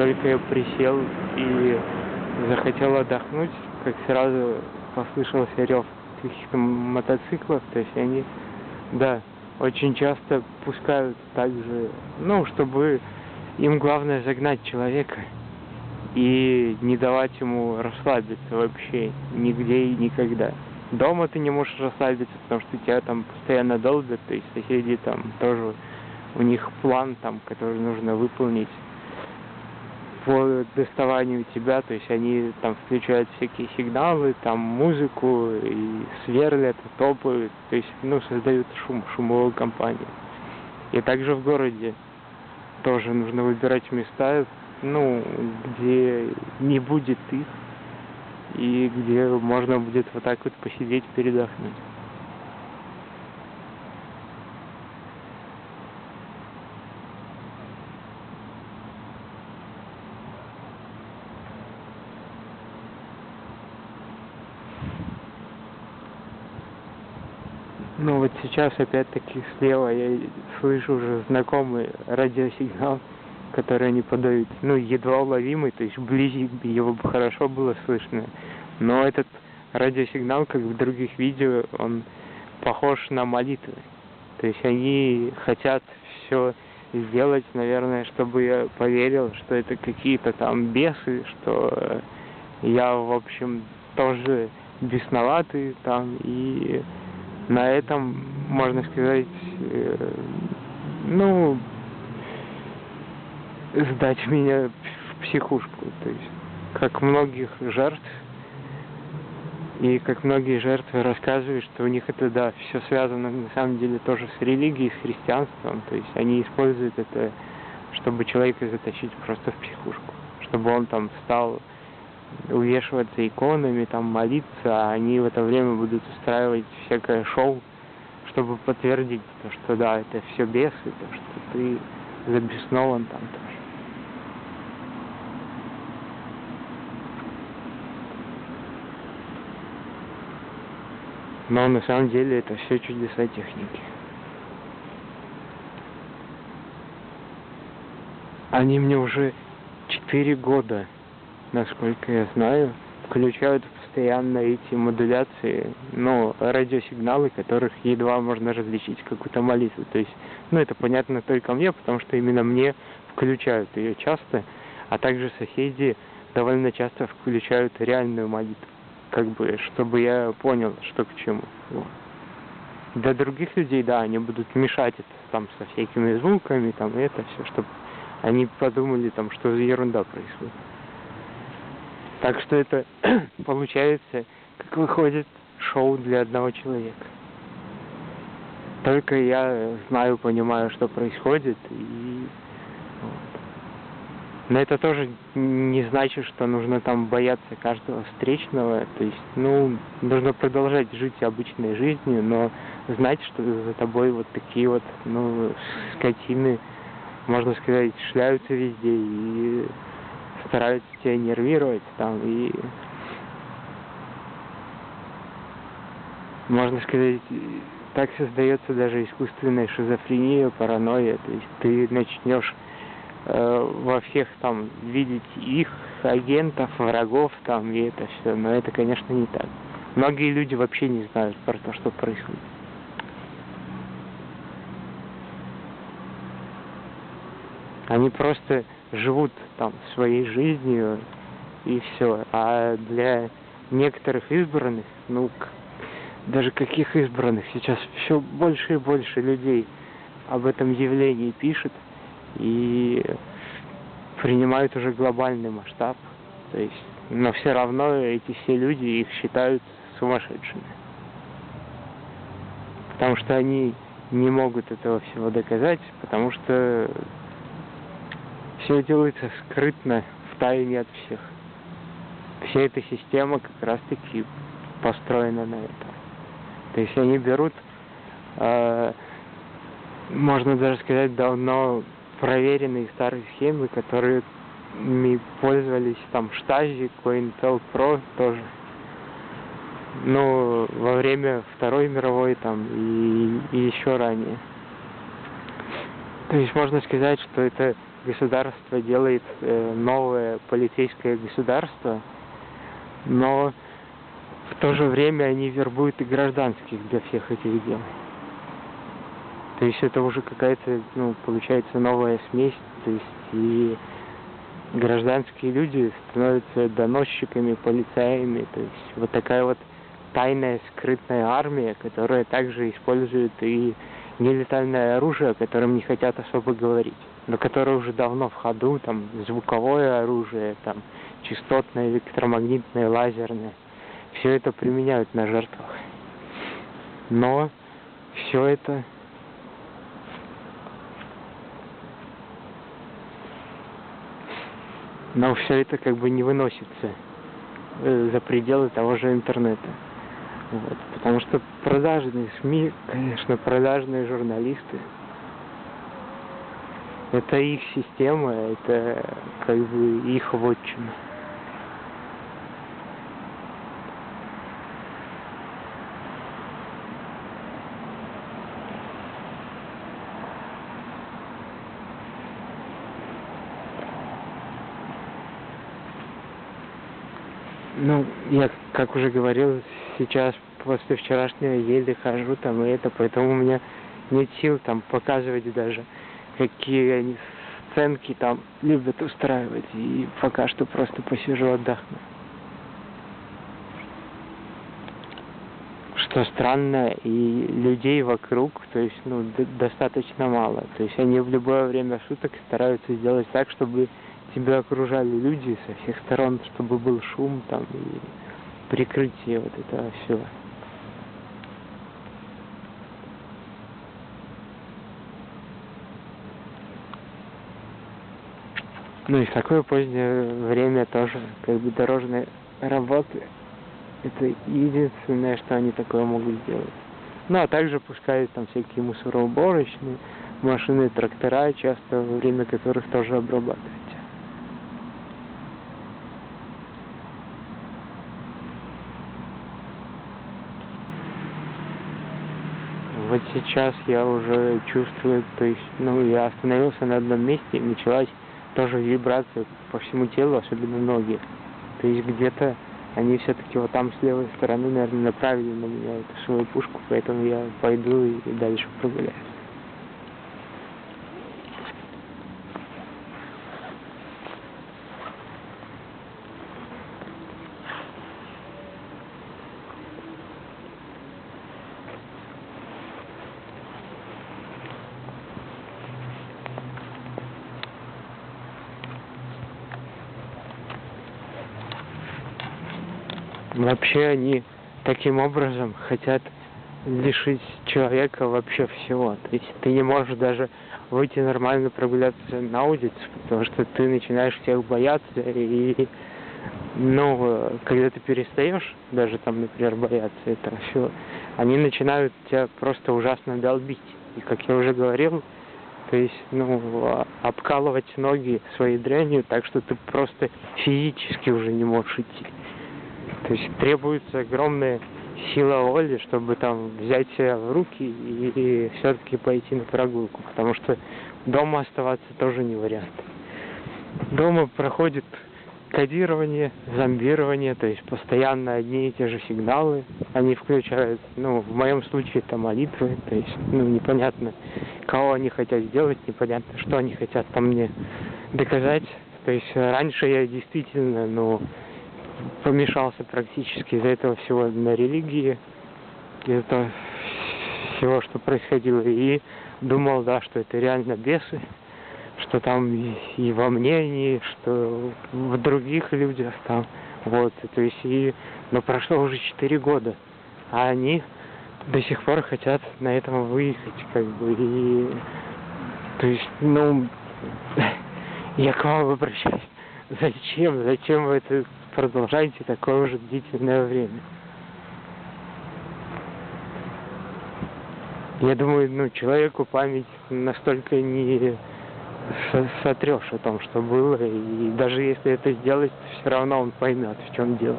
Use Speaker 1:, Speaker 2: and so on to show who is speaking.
Speaker 1: только я присел и захотел отдохнуть, как сразу послышался рев каких-то мотоциклов, то есть они, да, очень часто пускают также, ну, чтобы им главное загнать человека и не давать ему расслабиться вообще нигде и никогда. Дома ты не можешь расслабиться, потому что тебя там постоянно долбят, то есть соседи там тоже, у них план там, который нужно выполнить по доставанию тебя, то есть они там включают всякие сигналы, там музыку, и сверлят, и топают, то есть, ну, создают шумовую компанию. И также в городе тоже нужно выбирать места, ну, где не будет их, и где можно будет вот так вот посидеть, передохнуть. Ну вот сейчас опять-таки слева я слышу уже знакомый радиосигнал, который они подают, ну, едва уловимый, то есть вблизи его бы хорошо было слышно, но этот радиосигнал, как в других видео, он похож на молитвы, то есть они хотят все сделать, наверное, чтобы я поверил, что это какие-то там бесы, что я, в общем, тоже бесноватый там, и на этом, можно сказать, ну, сдать меня в психушку, то есть, как многих жертв, и как многие жертвы рассказывают, что у них это, да, все связано на самом деле тоже с религией, с христианством, то есть они используют это, чтобы человека затащить просто в психушку, чтобы он там стал увешиваться иконами, там молиться, а они в это время будут устраивать всякое шоу, чтобы подтвердить то, что да, это все бесы, то, что ты забеснован там тоже. Но на самом деле это все чудеса техники. Они мне уже 4 года, насколько я знаю, включают постоянно эти модуляции, ну, радиосигналы, которых едва можно различить какую-то молитву. То есть, ну, это понятно только мне, потому что именно мне включают ее часто, а также соседи довольно часто включают реальную молитву, как бы, чтобы я понял, что к чему. Вот. Для других людей, да, они будут мешать это там со всякими звуками, там, и это все, чтобы они подумали, там, что за ерунда происходит. Так что это получается, как выходит, шоу для одного человека. Только я знаю, понимаю, что происходит, и вот. Но это тоже не значит, что нужно там бояться каждого встречного. То есть, ну, нужно продолжать жить обычной жизнью, но знать, что за тобой вот такие вот, ну, скотины, можно сказать, шляются везде и стараются тебя нервировать там, и можно сказать, так создается даже искусственная шизофрения, паранойя, то есть ты начнешь во всех там видеть их агентов, врагов там, и это все, но это, конечно, не так. Многие люди вообще не знают про то, что происходит. Они просто живут там своей жизнью и все. А для некоторых избранных, ну, даже каких избранных, сейчас все больше и больше людей об этом явлении пишут и принимают уже глобальный масштаб. То есть, но все равно эти все люди их считают сумасшедшими. Потому что они не могут этого всего доказать, потому что все делается скрытно, в тайне от всех. Вся эта система как раз-таки построена на этом. То есть они берут, можно даже сказать, давно проверенные старые схемы, которые пользовались там Штази, COINTELPRO тоже. Ну, во время Второй мировой там и еще ранее. То есть можно сказать, что это государство делает новое полицейское государство, но в то же время они вербуют и гражданских для всех этих дел. То есть это уже какая-то, получается, новая смесь, то есть и гражданские люди становятся доносчиками, полицаями, то есть вот такая вот тайная скрытная армия, которая также использует и нелетальное оружие, о котором не хотят особо говорить, но которое уже давно в ходу, там звуковое оружие, там частотное, электромагнитное, лазерное, все это применяют на жертвах. Но все это как бы не выносится за пределы того же интернета. Вот. Потому что продажные СМИ, конечно, продажные журналисты, это их система, это как бы их вотчина. Я, как уже говорил, сейчас после вчерашнего еле хожу там и это, поэтому у меня нет сил там показывать даже, какие они сценки там любят устраивать, и пока что просто посижу, отдохну. Что странно, и людей вокруг, то есть, достаточно мало. То есть они в любое время суток стараются сделать так, чтобы тебя окружали люди со всех сторон, чтобы был шум там и прикрытие вот этого всего. И в такое позднее время тоже, как бы, дорожные работы, это единственное, что они такое могут сделать. А также пускают там всякие мусороуборочные машины, трактора, часто во время которых тоже обрабатывают. Вот сейчас я уже чувствую, то есть, я остановился на одном месте, и началась тоже вибрация по всему телу, особенно ноги. То есть где-то они все-таки вот там с левой стороны, наверное, направили на меня эту свою пушку, поэтому я пойду и дальше прогуляюсь. Вообще они таким образом хотят лишить человека вообще всего. То есть ты не можешь даже выйти нормально прогуляться на улицу, потому что ты начинаешь всех бояться, и когда ты перестаешь даже там, например, бояться этого всего, они начинают тебя просто ужасно долбить. И как я уже говорил, то есть, обкалывать ноги своей дрянью так, что ты просто физически уже не можешь идти. То есть требуется огромная сила воли, чтобы там взять себя в руки и все-таки пойти на прогулку, потому что дома оставаться тоже не вариант. Дома проходит кодирование, зомбирование, то есть постоянно одни и те же сигналы. Они включают, в моем случае это молитвы, то есть, непонятно, кого они хотят сделать, непонятно, что они хотят там мне доказать. То есть раньше я действительно, помешался практически из-за этого всего на религии, из-за этого всего, что происходило, и думал, что это реально бесы, что там и во мне они, что в других людях там, вот, то есть, но прошло уже 4 года, а они до сих пор хотят на этом выехать, как бы, и, то есть, я к вам обращаюсь, зачем вы это продолжаете такое уже длительное время? Я думаю, человеку память настолько не сотрешь о том, что было, и даже если это сделать, то все равно он поймет, в чем дело.